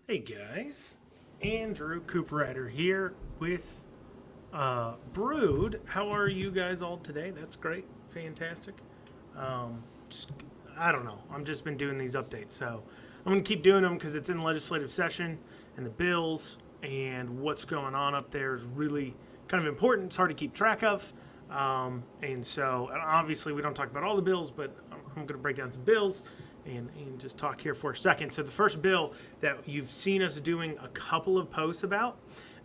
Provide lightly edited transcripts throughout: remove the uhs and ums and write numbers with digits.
Hey guys, Andrew Cooperrider here with Brood. How are you guys all today? That's great, fantastic. Just, I don't know. I'm just been doing these updates, so I'm gonna keep doing them because it's in legislative session and the bills and what's going on up there is really kind of important. It's hard to keep track of, and obviously we don't talk about all the bills, but I'm gonna break down some bills and just talk here for a second. So the first bill that you've seen us doing a couple of posts about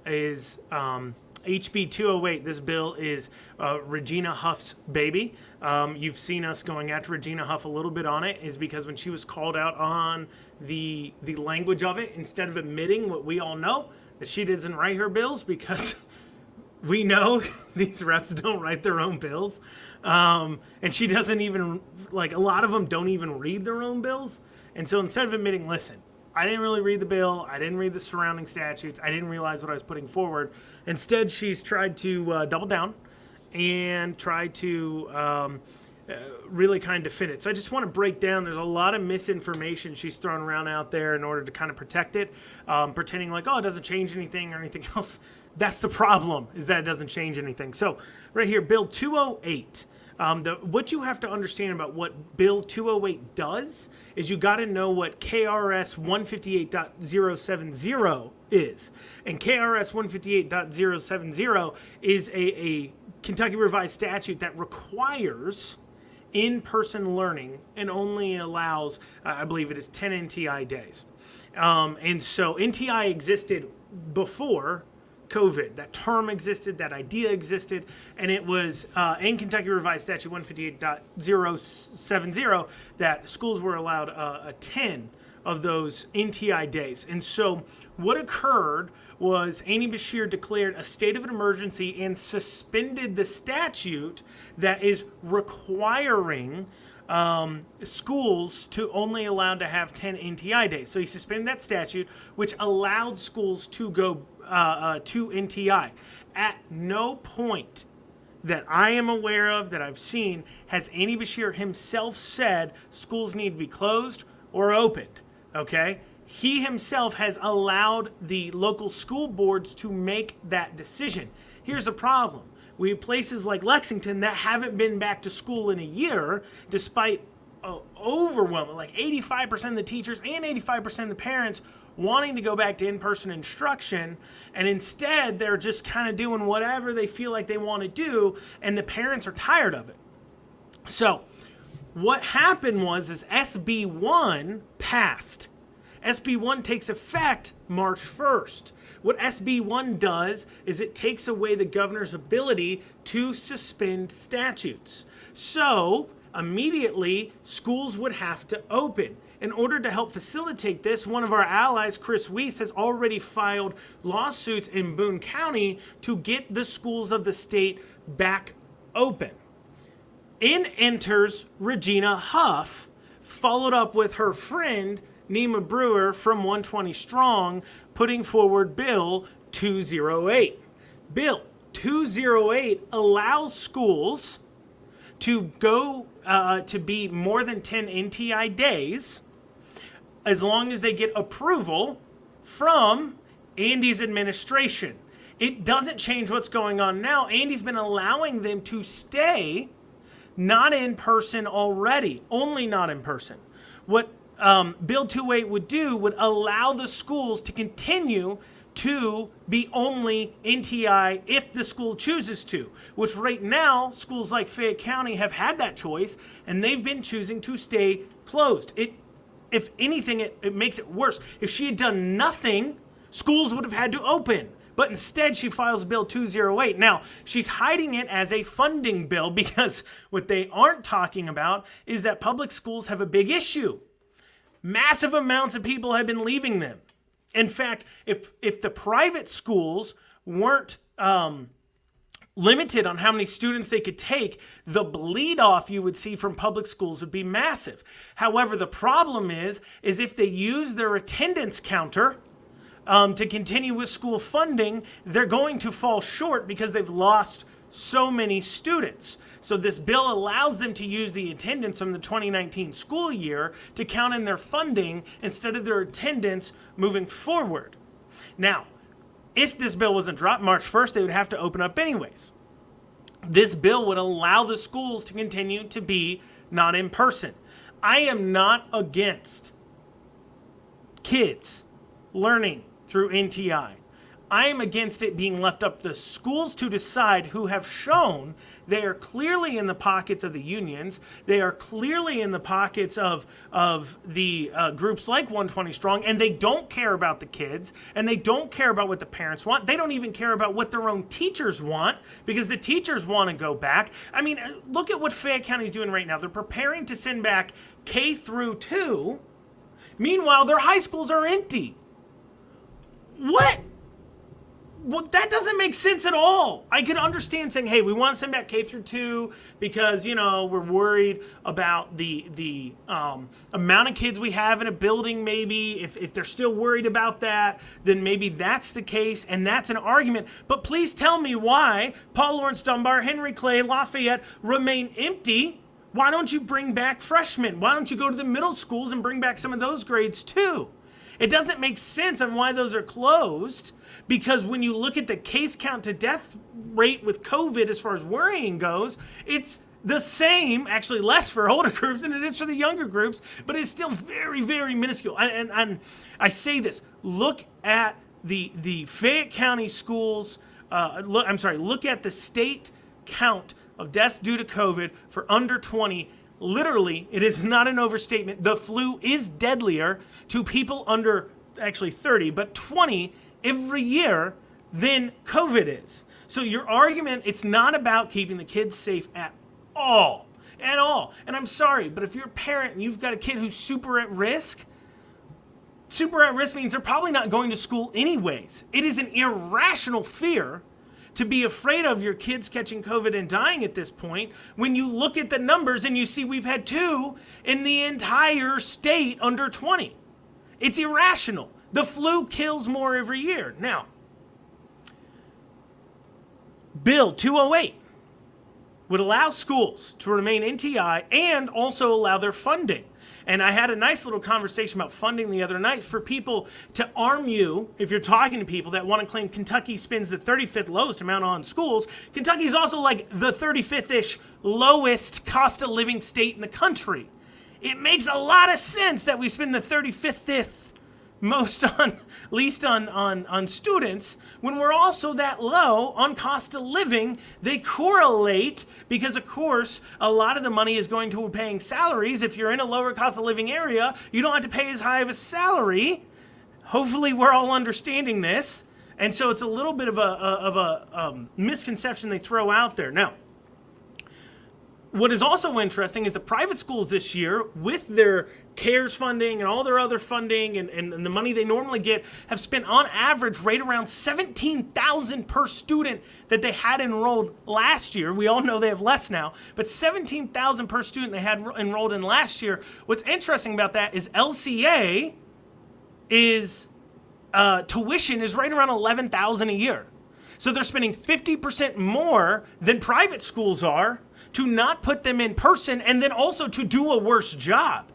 is HB 208. This bill is Regina Huff's baby. You've seen us going after Regina Huff a little bit on it, is because when she was called out on the language of it, instead of admitting what we all know, that she doesn't write her bills because we know these reps don't write their own bills. And she doesn't even, like, a lot of them don't even read their own bills. And so instead of admitting, listen, I didn't really read the bill, I didn't read the surrounding statutes, I didn't realize what I was putting forward, instead she's tried to double down and try to really kind of defend it. So I just want to break down, there's a lot of misinformation she's throwing around out there in order to kind of protect it, pretending like, oh, it doesn't change anything or anything else. That's the problem, is that it doesn't change anything. So right here, Bill 208. What you have to understand about what Bill 208 does is you got to know what KRS 158.070 is. And KRS 158.070 is a Kentucky Revised Statute that requires in-person learning and only allows, I believe it is 10 NTI days. And so NTI existed before COVID. That term existed, that idea existed, and it was in Kentucky Revised Statute 158.070 that schools were allowed a 10 of those NTI days. And so what occurred was Andy Beshear declared a state of an emergency and suspended the statute that is requiring schools to only allowed to have 10 NTI days. So he suspended that statute, which allowed schools to go to NTI. At no point that I am aware of, that I've seen, has Andy Beshear himself said schools need to be closed or opened. Okay? He himself has allowed the local school boards to make that decision. Here's the problem. We have places like Lexington that haven't been back to school in a year, despite overwhelming, like 85% of the teachers and 85% of the parents wanting to go back to in-person instruction, and instead they're just kind of doing whatever they feel like they want to do, and the parents are tired of it. So what happened was SB 1 passed. SB 1 takes effect March 1st. What SB 1 does is it takes away the governor's ability to suspend statutes. So immediately schools would have to open. In order to help facilitate this, one of our allies, Chris Weiss, has already filed lawsuits in Boone County to get the schools of the state back open. In enters Regina Huff, followed up with her friend, Nima Brewer from 120 Strong, putting forward Bill 208. Bill 208 allows schools to go to be more than 10 NTI days as long as they get approval from Andy's administration. It doesn't change what's going on now. Andy's been allowing them to stay not in person already, only not in person. What Bill 208 would do would allow the schools to continue to be only NTI if the school chooses to, which right now schools like Fayette County have had that choice and they've been choosing to stay closed. If anything, it makes it worse. If she had done nothing, schools would have had to open. But instead, she files Bill 208. Now, she's hiding it as a funding bill because what they aren't talking about is that public schools have a big issue. Massive amounts of people have been leaving them. In fact, if the private schools weren't limited on how many students they could take, the bleed off you would see from public schools would be massive. However, the problem is if they use their attendance counter to continue with school funding, they're going to fall short because they've lost so many students. So this bill allows them to use the attendance from the 2019 school year to count in their funding instead of their attendance moving forward. Now, if this bill wasn't dropped March 1st, they would have to open up anyways. This bill would allow the schools to continue to be not in person. I am not against kids learning through NTI. I am against it being left up to the schools to decide, who have shown they are clearly in the pockets of the unions. They are clearly in the pockets of the groups like 120 Strong, and they don't care about the kids, and they don't care about what the parents want. They don't even care about what their own teachers want, because the teachers want to go back. I mean, look at what Fayette County is doing right now. They're preparing to send back K through 2. Meanwhile, their high schools are empty. What? Well, that doesn't make sense at all. I can understand saying, hey, we want to send back K through 2 because, we're worried about the amount of kids we have in a building, maybe. If they're still worried about that, then maybe that's the case, and that's an argument. But please tell me why Paul Lawrence Dunbar, Henry Clay, Lafayette remain empty. Why don't you bring back freshmen? Why don't you go to the middle schools and bring back some of those grades too? It doesn't make sense on why those are closed, because when you look at the case count to death rate with COVID as far as worrying goes, it's the same, actually less for older groups than it is for the younger groups, but it's still very, very minuscule. And I say this, look at the Fayette County schools, look at the state count of deaths due to COVID for under 20. Literally, it is not an overstatement. The flu is deadlier to people under actually 30, but 20 every year than COVID is. So your argument, it's not about keeping the kids safe at all. At all. And I'm sorry, but if you're a parent and you've got a kid who's super at risk means they're probably not going to school anyways. It is an irrational fear to be afraid of your kids catching COVID and dying at this point when you look at the numbers and you see we've had 2 in the entire state under 20. It's irrational. The flu kills more every year. Now, Bill 208 would allow schools to remain NTI and also allow their funding. And I had a nice little conversation about funding the other night for people to arm you, if you're talking to people that want to claim Kentucky spends the 35th lowest amount on schools. Kentucky's also like the 35th-ish lowest cost of living state in the country. It makes a lot of sense that we spend the 35th least on students, when we're also that low on cost of living. They correlate because, of course, a lot of the money is going to paying salaries. If you're in a lower cost of living area, you don't have to pay as high of a salary. Hopefully we're all understanding this. And so it's a little bit of a misconception they throw out there. Now, what is also interesting is the private schools this year, with their CARES funding and all their other funding and the money they normally get, have spent on average right around $17,000 per student that they had enrolled last year. We all know they have less now, but $17,000 per student they had enrolled in last year. What's interesting about that is LCA is tuition is right around $11,000 a year. So they're spending 50% more than private schools are to not put them in person, and then also to do a worse job.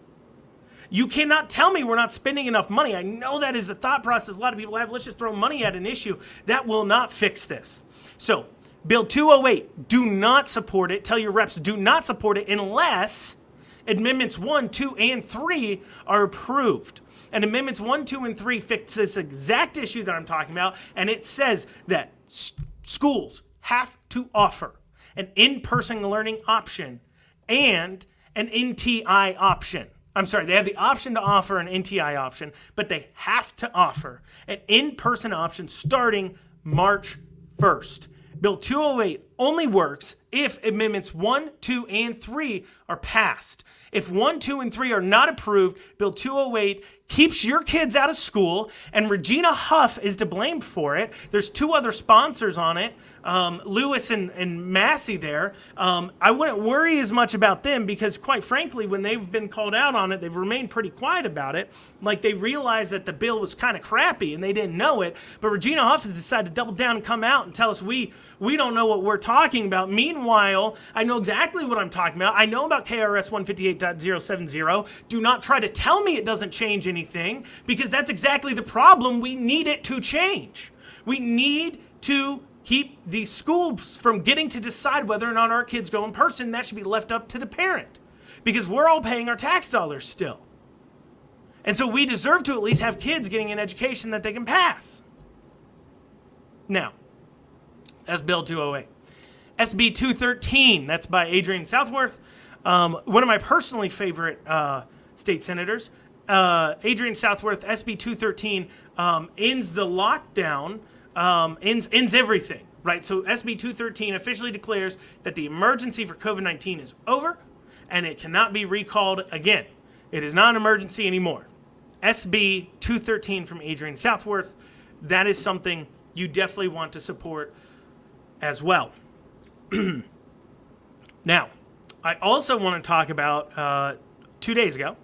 You cannot tell me we're not spending enough money. I know that is the thought process a lot of people have. Let's just throw money at an issue. That will not fix this. So, Bill 208, do not support it. Tell your reps, do not support it unless Amendments 1, 2, and 3 are approved. And Amendments 1, 2, and 3 fix this exact issue that I'm talking about, and it says that schools have to offer an in-person learning option and an NTI option. I'm sorry, they have the option to offer an NTI option, but they have to offer an in-person option starting March 1st. Bill 208 only works if Amendments 1, 2, and 3 are passed. If 1, 2, and 3 are not approved, Bill 208 keeps your kids out of school, and Regina Huff is to blame for it. There's 2 other sponsors on it, Lewis and Massey there. I wouldn't worry as much about them because, quite frankly, when they've been called out on it, they've remained pretty quiet about it. Like, they realized that the bill was kind of crappy and they didn't know it. But Regina Huff has decided to double down and come out and tell us we don't know what we're talking about. Meanwhile, I know exactly what I'm talking about. I know about KRS 158.070. Do not try to tell me it doesn't change anything, because that's exactly the problem. We need it to change. We need to keep these schools from getting to decide whether or not our kids go in person. That should be left up to the parent, because we're all paying our tax dollars still. And so we deserve to at least have kids getting an education that they can pass. Now, that's Bill 208. SB 213, that's by Adrian Southworth, one of my personally favorite state senators. Adrian Southworth, SB 213, ends the lockdown, ends everything, right? So SB 213 officially declares that the emergency for COVID-19 is over and it cannot be recalled again. It is not an emergency anymore. SB 213 from Adrian Southworth, that is something you definitely want to support as well. Now, I also want to talk about 2 days ago,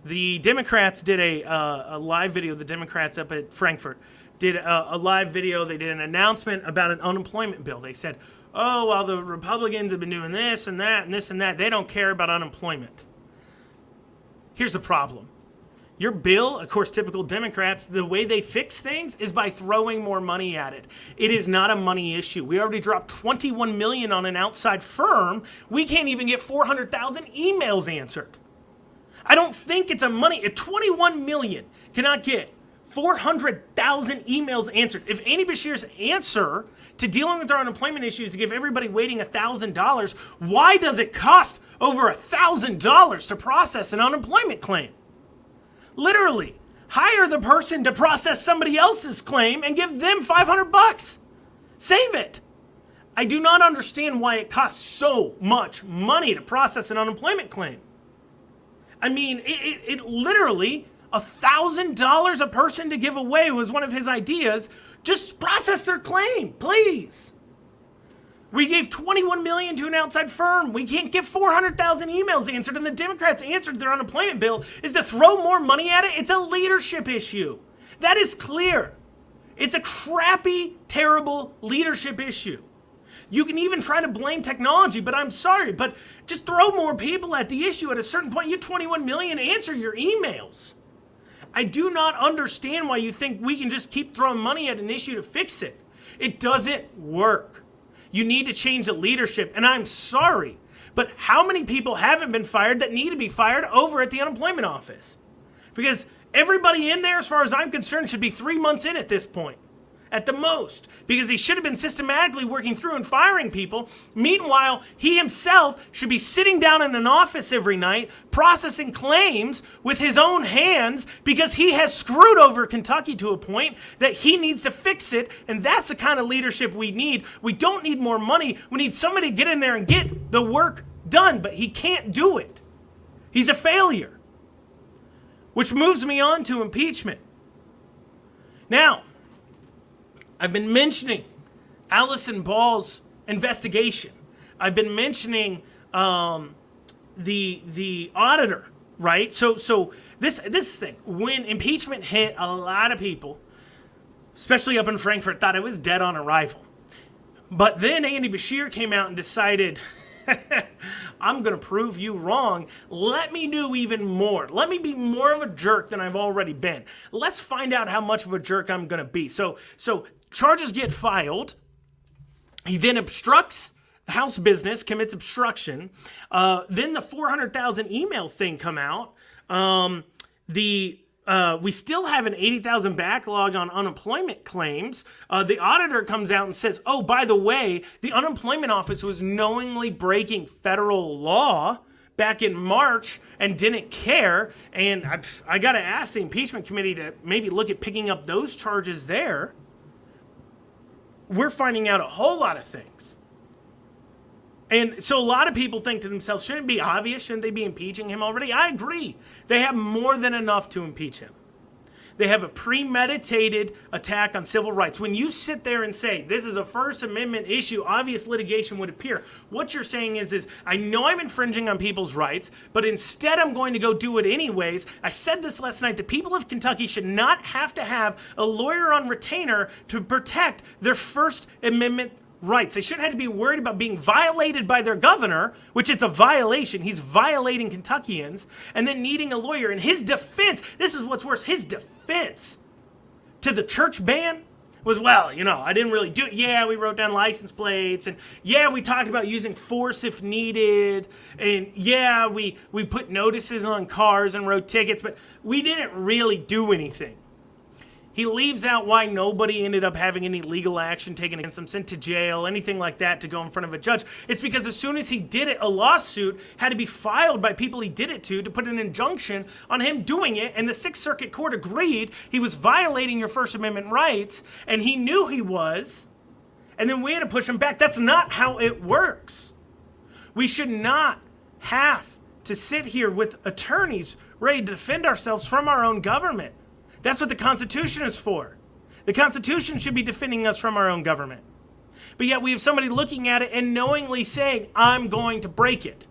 the Democrats did a live video. The Democrats up at Frankfurt did a live video. They did an announcement about an unemployment bill. They said, oh, well, the Republicans have been doing this and that and this and that. They don't care about unemployment. Here's the problem. Your bill, of course, typical Democrats, the way they fix things is by throwing more money at it. It is not a money issue. We already dropped $21 million on an outside firm. We can't even get 400,000 emails answered. I don't think it's a money. If 21 million cannot get 400,000 emails answered, if Andy Beshear's answer to dealing with our unemployment issues is to give everybody waiting $1,000, why does it cost over $1,000 to process an unemployment claim? Literally, hire the person to process somebody else's claim and give them $500. Save it. I do not understand why it costs so much money to process an unemployment claim. I mean, it literally, $1,000 a person to give away was one of his ideas. Just process their claim, please. We gave $21 million to an outside firm. We can't get 400,000 emails answered, and the Democrats answered their unemployment bill is to throw more money at it. It's a leadership issue. That is clear. It's a crappy, terrible leadership issue. You can even try to blame technology, but I'm sorry, but just throw more people at the issue. At a certain point, you 21 million, answer your emails. I do not understand why you think we can just keep throwing money at an issue to fix it. It doesn't work. You need to change the leadership, and I'm sorry, but how many people haven't been fired that need to be fired over at the unemployment office? Because everybody in there, as far as I'm concerned, should be 3 months in at this point, at the most, because he should have been systematically working through and firing people. Meanwhile, he himself should be sitting down in an office every night processing claims with his own hands, because he has screwed over Kentucky to a point that he needs to fix it. And that's the kind of leadership we need. We don't need more money. We need somebody to get in there and get the work done, but he can't do it. He's a failure. Which moves me on to impeachment. Now, I've been mentioning Allison Ball's investigation. I've been mentioning the auditor, right? So this thing, when impeachment hit, a lot of people, especially up in Frankfurt, thought it was dead on arrival. But then Andy Beshear came out and decided, I'm going to prove you wrong. Let me do even more. Let me be more of a jerk than I've already been. Let's find out how much of a jerk I'm going to be. So charges get filed. He then obstructs House business, commits obstruction. Then the 400,000 email thing come out. We still have an 80,000 backlog on unemployment claims. The auditor comes out and says, oh, by the way, the unemployment office was knowingly breaking federal law back in March and didn't care. And I got to ask the impeachment committee to maybe look at picking up those charges there. We're finding out a whole lot of things. And so a lot of people think to themselves, shouldn't it be obvious? Shouldn't they be impeaching him already? I agree. They have more than enough to impeach him. They have a premeditated attack on civil rights. When you sit there and say, this is a First Amendment issue, obvious litigation would appear. What you're saying is I know I'm infringing on people's rights, but instead I'm going to go do it anyways. I said this last night. The people of Kentucky should not have to have a lawyer on retainer to protect their First Amendment rights. They shouldn't have to be worried about being violated by their governor, which it's a violation. He's violating Kentuckians, and then needing a lawyer. And his defense, this is what's worse, his defense to the church ban was, well, I didn't really do it. Yeah, we wrote down license plates, and yeah, we talked about using force if needed, and yeah, we put notices on cars and wrote tickets, but we didn't really do anything. He leaves out why nobody ended up having any legal action taken against him, sent to jail, anything like that to go in front of a judge. It's because as soon as he did it, a lawsuit had to be filed by people he did it to put an injunction on him doing it, and the Sixth Circuit Court agreed he was violating your First Amendment rights, and he knew he was, and then we had to push him back. That's not how it works. We should not have to sit here with attorneys ready to defend ourselves from our own government. That's what the Constitution is for. The Constitution should be defending us from our own government. But yet we have somebody looking at it and knowingly saying, I'm going to break it.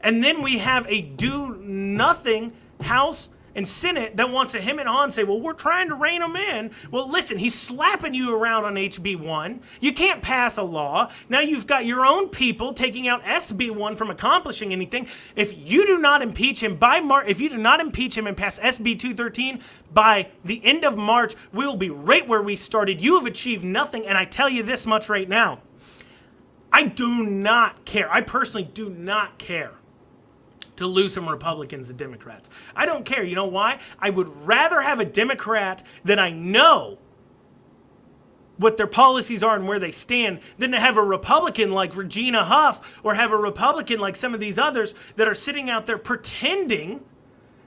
And then we have a do-nothing House and Senate that wants to hem and haw and say, well, we're trying to rein them in. Well, listen, he's slapping you around on HB1. You can't pass a law. Now you've got your own people taking out SB1 from accomplishing anything. If you do not impeach him by if you do not impeach him and pass SB 213 by the end of March, we will be right where we started. You have achieved nothing, and I tell you this much right now. I do not care. I personally do not care to lose some Republicans than Democrats. I don't care. You know why? I would rather have a Democrat that I know what their policies are and where they stand than to have a Republican like Regina Huff or have a Republican like some of these others that are sitting out there pretending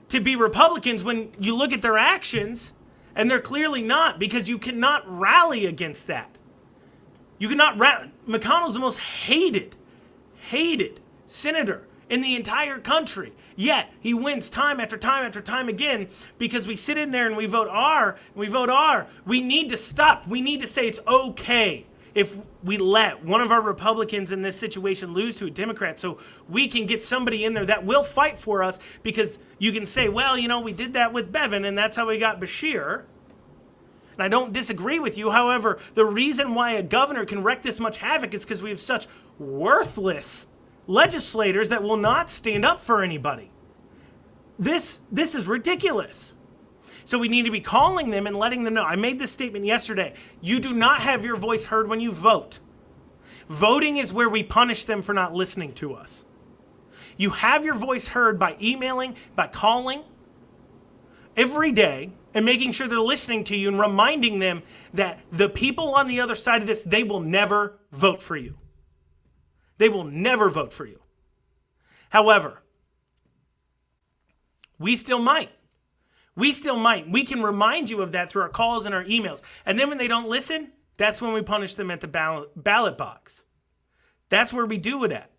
to be Republicans when you look at their actions and they're clearly not, because you cannot rally against that. You cannot rally. McConnell's the most hated senator in the entire country. Yet he wins time after time after time again because we sit in there and we vote R, and we vote R. We need to stop. We need to say it's okay if we let one of our Republicans in this situation lose to a Democrat, so we can get somebody in there that will fight for us, because you can say, well, we did that with Bevin and that's how we got Beshear. And I don't disagree with you. However, the reason why a governor can wreak this much havoc is because we have such worthless legislators that will not stand up for anybody. This is ridiculous. So we need to be calling them and letting them know. I made this statement yesterday. You do not have your voice heard when you vote. Voting is where we punish them for not listening to us. You have your voice heard by emailing, by calling every day and making sure they're listening to you and reminding them that the people on the other side of this, they will never vote for you. They will never vote for you. However, we still might. We still might. We can remind you of that through our calls and our emails. And then when they don't listen, that's when we punish them at the ballot box. That's where we do it at.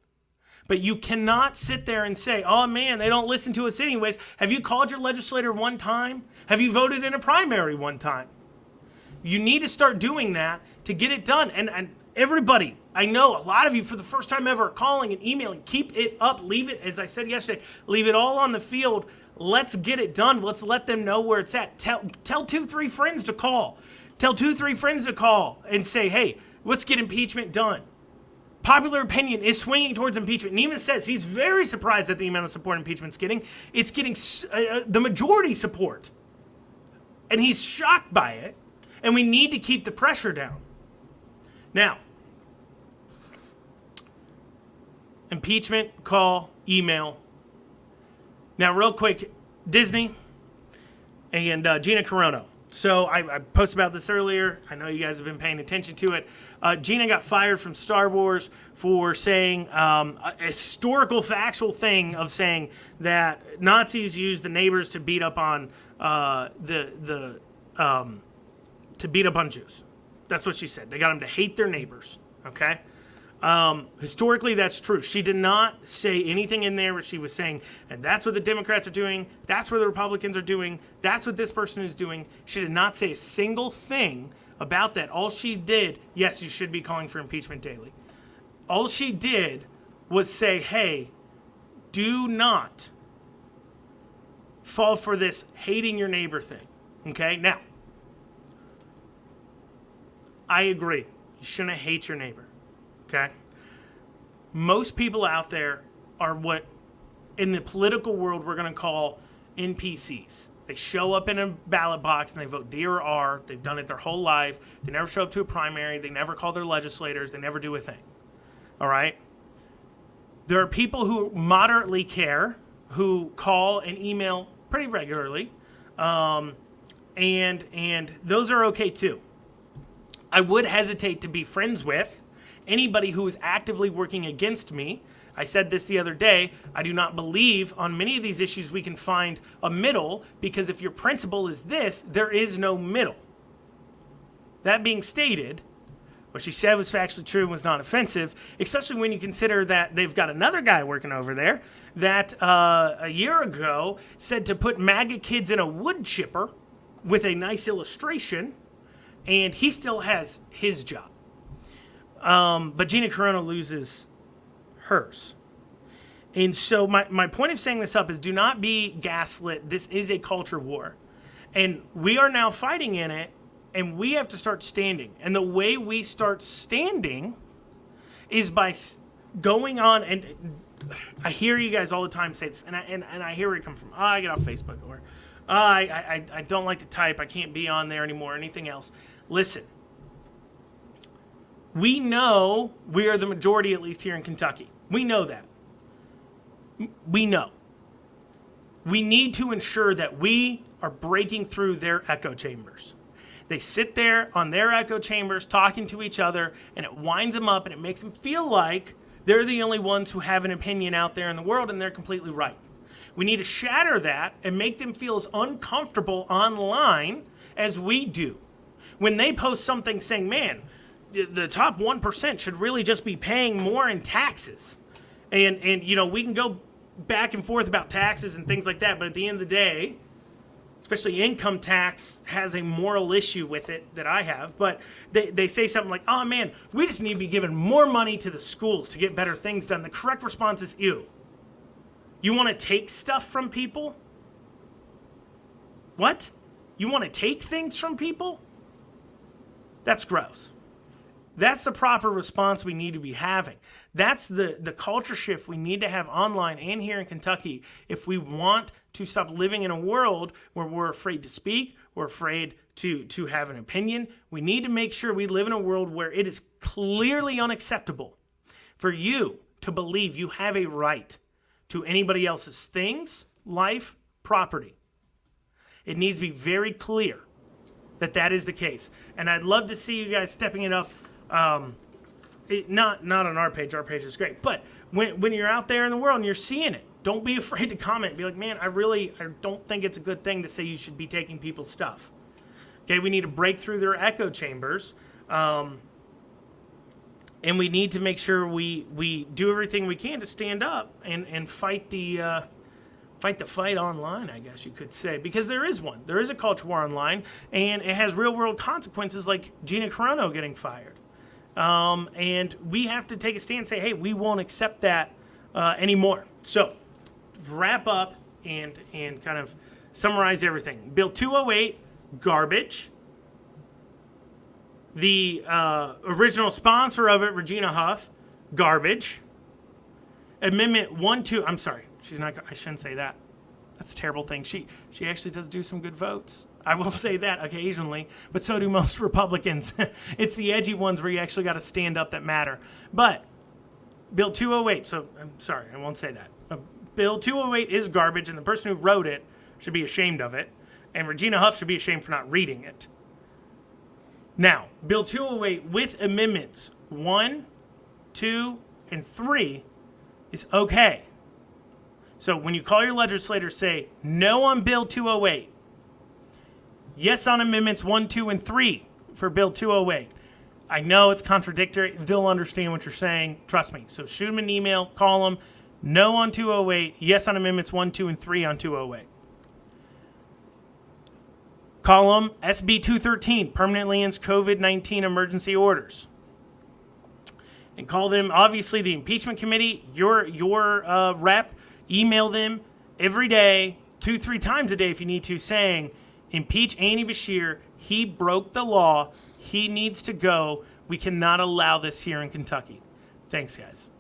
But you cannot sit there and say, oh man, they don't listen to us anyways. Have you called your legislator one time? Have you voted in a primary one time? You need to start doing that to get it done. And everybody, I know a lot of you for the first time ever are calling and emailing. Keep it up. Leave it, as I said yesterday, leave it all on the field. Let's get it done. Let's let them know where it's at. Tell 2-3 friends to call. Tell 2-3 friends to call and say, hey, let's get impeachment done. Popular opinion is swinging towards impeachment. Neiman says he's very surprised at the amount of support impeachment's getting. It's getting the majority support. And he's shocked by it. And we need to keep the pressure down. Now, impeachment, call, email. Now, real quick, Disney and Gina Carano. So I posted about this earlier. I know you guys have been paying attention to it. Gina got fired from Star Wars for saying a historical, factual thing of saying that Nazis used the neighbors to beat up on Jews. That's what she said. They got them to hate their neighbors. Okay. Historically, that's true. She did not say anything in there where she was saying, and that's what the Democrats are doing, that's what the Republicans are doing, that's what this person is doing. She did not say a single thing about that. All she did, yes, you should be calling for impeachment daily. All she did was say, hey, do not fall for this hating your neighbor thing. Okay? Now, I agree. You shouldn't hate your neighbor, okay? Most people out there are what, in the political world, we're going to call NPCs. They show up in a ballot box and they vote D or R. They've done it their whole life. They never show up to a primary. They never call their legislators. They never do a thing, all right? There are people who moderately care, who call and email pretty regularly, and those are okay too. I would hesitate to be friends with anybody who is actively working against me. I said this the other day. I do not believe on many of these issues we can find a middle, because if your principle is this, there is no middle. That being stated, what she said was factually true and was not offensive, especially when you consider that they've got another guy working over there that a year ago said to put MAGA kids in a wood chipper with a nice illustration, and he still has his job. But Gina Carano loses hers. And so my point of saying this up is, do not be gaslit. This is a culture war. And we are now fighting in it, and we have to start standing. And the way we start standing is by going on, and I hear you guys all the time say this, and I hear where you come from. I get off Facebook, or I don't like to type. I can't be on there anymore, or anything else. Listen, we know we are the majority, at least here in Kentucky. We know that. We know. We need to ensure that we are breaking through their echo chambers. They sit there on their echo chambers talking to each other, and it winds them up and it makes them feel like they're the only ones who have an opinion out there in the world, and they're completely right. We need to shatter that and make them feel as uncomfortable online as we do. When they post something saying, man, the top 1% should really just be paying more in taxes. And you know, we can go back and forth about taxes and things like that, but at the end of the day, especially income tax has a moral issue with it that I have, but they say something like, oh man, we just need to be giving more money to the schools to get better things done. The correct response is, ew. You want to take stuff from people? What? You want to take things from people? That's gross. That's the proper response we need to be having. That's the culture shift we need to have online and here in Kentucky if we want to stop living in a world where we're afraid to speak, we're afraid to have an opinion. We need to make sure we live in a world where it is clearly unacceptable for you to believe you have a right to anybody else's things, life, property. It needs to be very clear that that is the case. And I'd love to see you guys stepping it up. Not on our page is great, but when you're out there in the world and you're seeing it, don't be afraid to comment. Be like, man, I don't think it's a good thing to say you should be taking people's stuff. Okay, we need to break through their echo chambers, and we need to make sure we do everything we can to stand up and fight the fight online, I guess you could say, because there is one. There is a culture war online, and it has real world consequences like Gina Carano getting fired. And we have to take a stand and say, hey, we won't accept that anymore. So, wrap up and kind of summarize everything. Bill 208, garbage. The original sponsor of it, Regina Huff, garbage. Amendment 1-2, I'm sorry, I shouldn't say that. That's a terrible thing. She actually does do some good votes. I will say that occasionally, but so do most Republicans. It's the edgy ones where you actually got to stand up that matter. But Bill 208, so I'm sorry, I won't say that. Bill 208 is garbage, and the person who wrote it should be ashamed of it, and Regina Huff should be ashamed for not reading it. Now, Bill 208 with amendments 1, 2, and 3 is okay. So when you call your legislator, say no on Bill 208. Yes on amendments 1, 2, and 3 for Bill 208. I know it's contradictory. They'll understand what you're saying. Trust me. So shoot them an email, call them. No on 208. Yes on amendments 1, 2, and 3 on 208. Call them SB 213, permanently ends COVID-19 emergency orders. And call them, obviously, the impeachment committee, your rep. Email them every day, 2-3 times a day if you need to, saying, impeach Andy Beshear. He broke the law. He needs to go. We cannot allow this here in Kentucky. Thanks, guys.